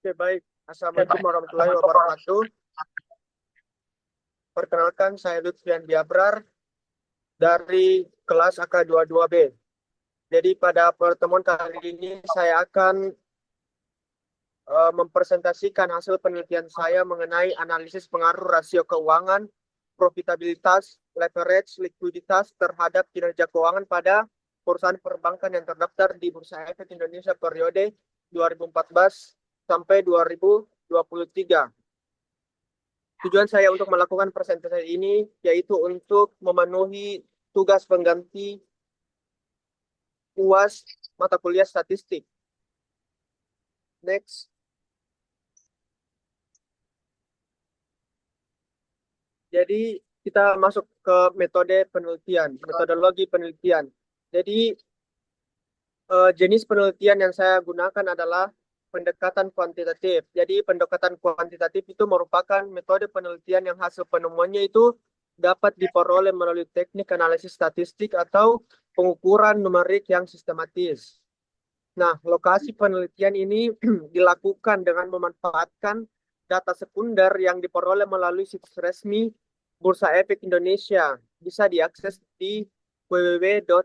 Oke, baik. Assalamualaikum warahmatullahi wabarakatuh. Perkenalkan, saya Lutfian Biabrar dari kelas AK22B. Jadi pada pertemuan kali ini saya akan mempresentasikan hasil penelitian saya mengenai analisis pengaruh rasio keuangan, profitabilitas, leverage, likuiditas terhadap kinerja keuangan pada perusahaan perbankan yang terdaftar di Bursa Efek Indonesia periode 2014 sampai 2023. Tujuan saya untuk melakukan presentasi ini yaitu untuk memenuhi tugas pengganti UAS mata kuliah statistik. Next. Jadi kita masuk ke metode penelitian, metodologi penelitian. Jadi jenis penelitian yang saya gunakan adalah pendekatan kuantitatif. Jadi pendekatan kuantitatif itu merupakan metode penelitian yang hasil penemuannya itu dapat diperoleh melalui teknik analisis statistik atau pengukuran numerik yang sistematis. Nah, lokasi penelitian ini dilakukan dengan memanfaatkan data sekunder yang diperoleh melalui situs resmi Bursa Efek Indonesia. Bisa diakses di www.idx.co.id.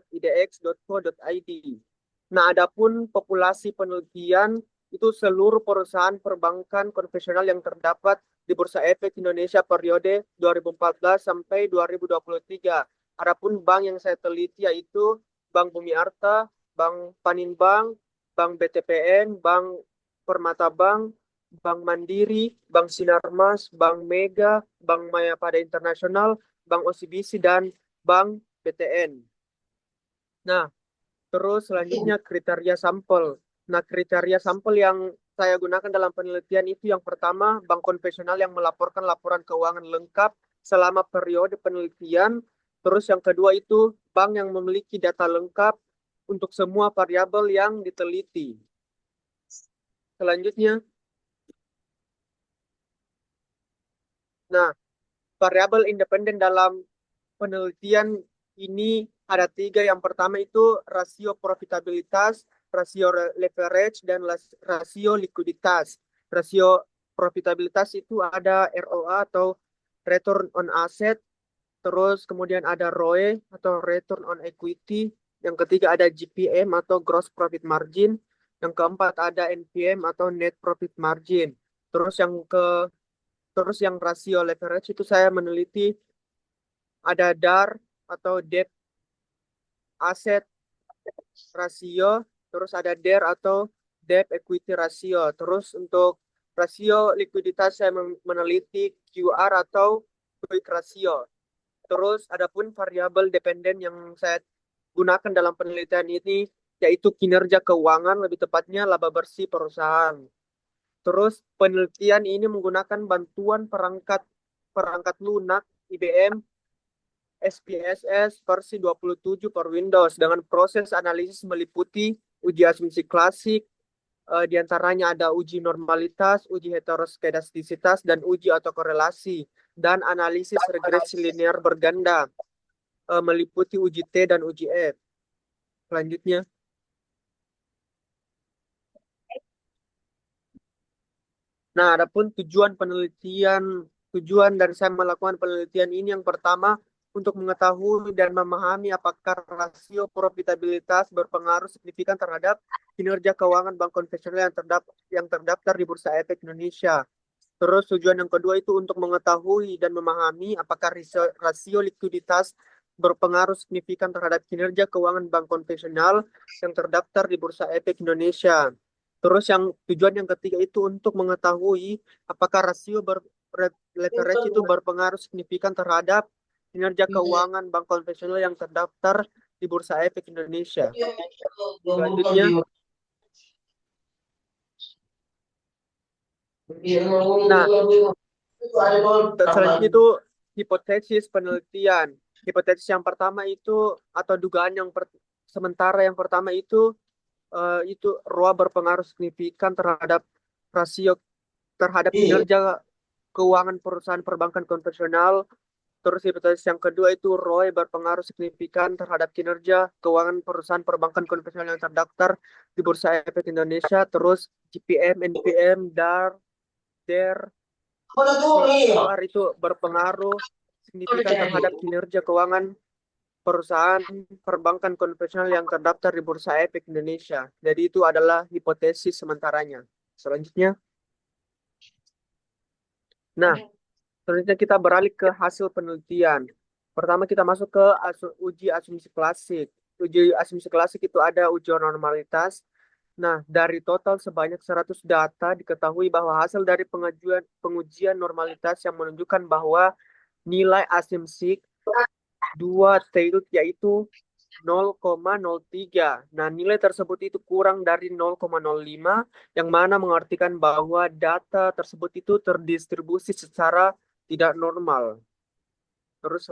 Nah, adapun populasi penelitian itu seluruh perusahaan perbankan konvensional yang terdapat di Bursa Efek Indonesia periode 2014 sampai 2023. Adapun bank yang saya teliti yaitu Bank Bumi Arta, Bank Paninbank, Bank BTPN, Bank Permata Bank, Bank Mandiri, Bank Sinarmas, Bank Mega, Bank Mayapada Internasional, Bank OCBC, dan Bank BTN. Nah, terus selanjutnya kriteria sampel. Nah, kriteria sampel yang saya gunakan dalam penelitian itu yang pertama, bank konvensional yang melaporkan laporan keuangan lengkap selama periode penelitian. Terus yang kedua itu bank yang memiliki data lengkap untuk semua variabel yang diteliti. Selanjutnya, nah, variabel independen dalam penelitian ini ada 3. Yang pertama itu rasio profitabilitas, rasio leverage, dan rasio likuiditas. Rasio profitabilitas itu ada ROA atau return on asset, terus kemudian ada ROE atau return on equity. Yang ketiga ada GPM atau gross profit margin. Yang keempat ada NPM atau net profit margin. Terus yang rasio leverage itu saya meneliti ada DAR atau debt asset rasio, terus ada DER atau debt equity ratio. Terus untuk rasio likuiditas saya meneliti QR atau quick ratio. Terus adapun variabel dependen yang saya gunakan dalam penelitian ini yaitu kinerja keuangan, lebih tepatnya laba bersih perusahaan. Terus penelitian ini menggunakan bantuan perangkat lunak IBM SPSS versi 27 per Windows dengan proses analisis meliputi uji asumsi klasik, diantaranya ada uji normalitas, uji heteroskedastisitas, dan uji autokorelasi, dan analisis regresi linear berganda, meliputi uji T dan uji F. Selanjutnya. Nah, adapun tujuan dari saya melakukan penelitian ini yang pertama untuk mengetahui dan memahami apakah rasio profitabilitas berpengaruh signifikan terhadap kinerja keuangan bank konvensional yang terdaftar di Bursa Efek Indonesia. Terus tujuan yang kedua itu untuk mengetahui dan memahami apakah rasio likuiditas berpengaruh signifikan terhadap kinerja keuangan bank konvensional yang terdaftar di Bursa Efek Indonesia. Terus tujuan yang ketiga itu untuk mengetahui apakah rasio leverage itu berpengaruh signifikan terhadap kinerja keuangan bank konvensional yang terdaftar di Bursa Efek Indonesia. Selanjutnya. Nah, selanjutnya itu hipotesis penelitian. Hipotesis yang pertama itu atau dugaan sementara yang pertama itu ROA berpengaruh signifikan terhadap rasio terhadap kinerja keuangan perusahaan perbankan konvensional Terus hipotesis yang kedua itu ROI berpengaruh signifikan terhadap kinerja keuangan perusahaan perbankan konvensional yang terdaftar di Bursa Efek Indonesia. Terus GPM, NPM, DAR, DER, QR itu berpengaruh signifikan terhadap kinerja keuangan perusahaan perbankan konvensional yang terdaftar di Bursa Efek Indonesia. Jadi itu adalah hipotesis sementaranya. Selanjutnya, nah, selanjutnya kita beralih ke hasil penelitian. Pertama kita masuk ke uji asumsi klasik. Uji asumsi klasik itu ada uji normalitas. Nah, dari total sebanyak 100 data diketahui bahwa hasil dari pengujian normalitas yang menunjukkan bahwa nilai asumsi 2 Taylor yaitu 0,03. Nah, nilai tersebut itu kurang dari 0,05 yang mana mengartikan bahwa data tersebut itu terdistribusi secara tidak normal. Terus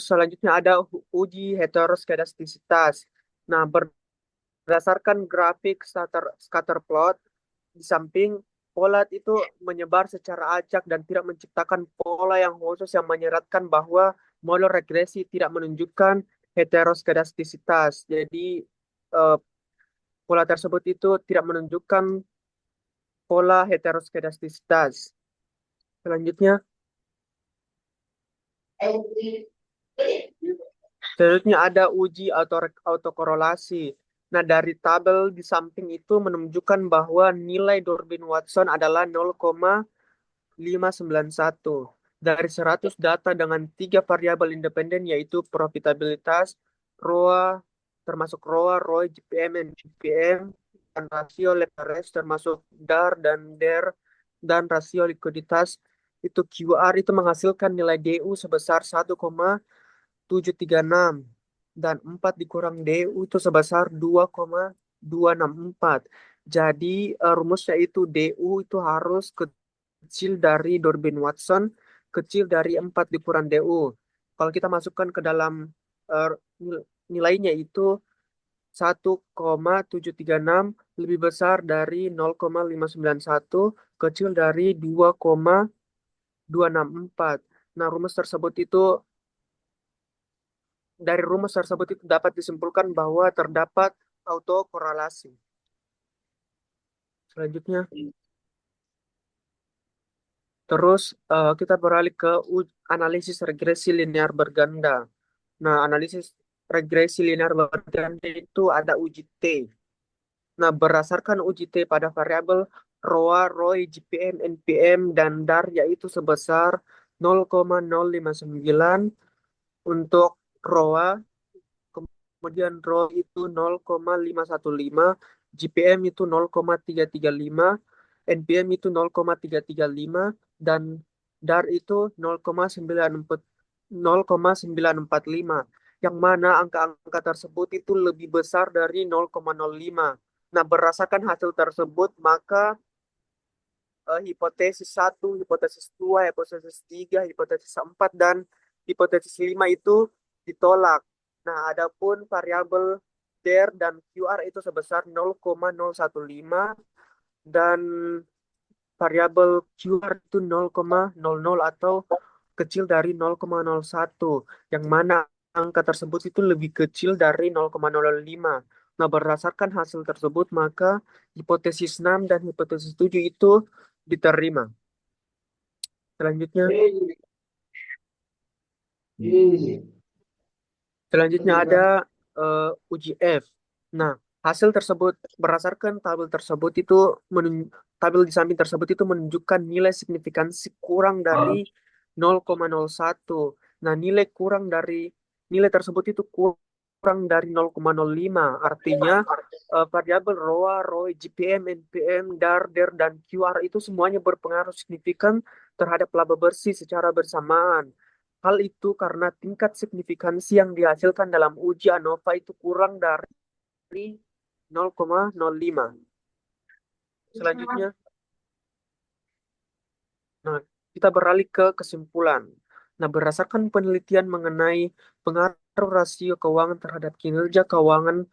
selanjutnya, ada uji heteroskedastisitas. Nah, berdasarkan grafik scatter plot di samping pola itu menyebar secara acak dan tidak menciptakan pola yang khusus yang menyeratkan bahwa model regresi tidak menunjukkan heteroskedastisitas. Jadi eh, pola tersebut itu tidak menunjukkan pola heteroskedastisitas. Selanjutnya, selanjutnya ada uji autokorelasi. Nah, dari tabel di samping itu menunjukkan bahwa nilai Durbin-Watson adalah 0,591. Dari 100 data dengan 3 variabel independen yaitu profitabilitas, ROA, termasuk ROA, ROI, GPM, NPM, dan rasio leverage termasuk DAR dan DER, dan rasio likuiditas, itu QR itu menghasilkan nilai DU sebesar 1,736 dan 4 dikurang DU itu sebesar 2,264. Jadi rumusnya itu DU itu harus kecil dari Durbin-Watson, kecil dari 4 dikurang DU. Kalau kita masukkan ke dalam eh, nilainya itu 1,736 lebih besar dari 0,591, kecil dari 2,264. Nah, dari rumus tersebut itu dapat disimpulkan bahwa terdapat autokorelasi. Selanjutnya, terus kita beralih ke analisis regresi linear berganda. Nah, analisis regresi linear berganda itu ada uji T. Nah, berdasarkan uji T pada variabel ROA, ROI, GPM, NPM, dan DAR yaitu sebesar 0,059 untuk ROA, kemudian ROI itu 0,515, GPM itu 0,335, NPM itu 0,335, dan DAR itu 0,945, yang mana angka-angka tersebut itu lebih besar dari 0,05. Nah, berdasarkan hasil tersebut, maka hipotesis 1, hipotesis 2, hipotesis 3, hipotesis 4, dan hipotesis 5 itu ditolak. Nah, adapun variabel DER dan QR itu sebesar 0,015 dan variabel QR itu 0,00 atau kecil dari 0,01, yang mana angka tersebut itu lebih kecil dari 0,005. Nah, berdasarkan hasil tersebut, maka hipotesis 6 dan hipotesis 7 itu diterima. Selanjutnya, selanjutnya ada uji F. Nah, hasil tersebut berdasarkan tabel tersebut itu tabel di samping tersebut itu menunjukkan nilai signifikansi kurang dari 0,01. Nah, nilai tersebut itu kurang dari 0,05. Artinya variabel ROA, ROI, GPM, NPM, DAR, DER, dan QR itu semuanya berpengaruh signifikan terhadap laba bersih secara bersamaan. Hal itu karena tingkat signifikansi yang dihasilkan dalam uji ANOVA itu kurang dari 0,05. Selanjutnya, nah, kita beralih ke kesimpulan. Nah, berdasarkan penelitian mengenai pengaruh rasio keuangan terhadap kinerja keuangan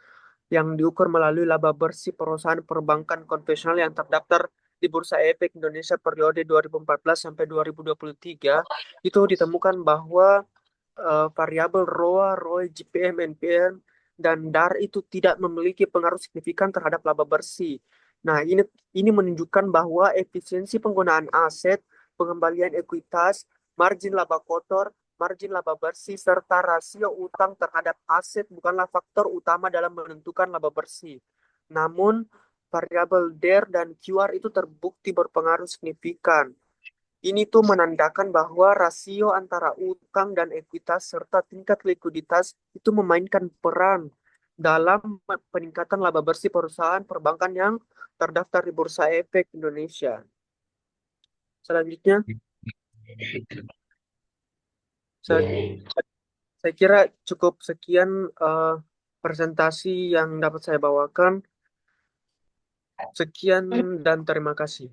yang diukur melalui laba bersih perusahaan perbankan konvensional yang terdaftar di Bursa Efek Indonesia periode 2014 sampai 2023 itu ditemukan bahwa variabel ROA, ROE, GPM, NPM, dan DAR itu tidak memiliki pengaruh signifikan terhadap laba bersih. Nah, ini menunjukkan bahwa efisiensi penggunaan aset, pengembalian ekuitas, margin laba kotor, margin laba bersih, serta rasio utang terhadap aset bukanlah faktor utama dalam menentukan laba bersih. Namun, variabel DER dan QR itu terbukti berpengaruh signifikan. Ini tuh menandakan bahwa rasio antara utang dan ekuitas serta tingkat likuiditas itu memainkan peran dalam peningkatan laba bersih perusahaan perbankan yang terdaftar di Bursa Efek Indonesia. Selanjutnya, saya, saya kira cukup sekian eh, presentasi yang dapat saya bawakan. Sekian dan terima kasih.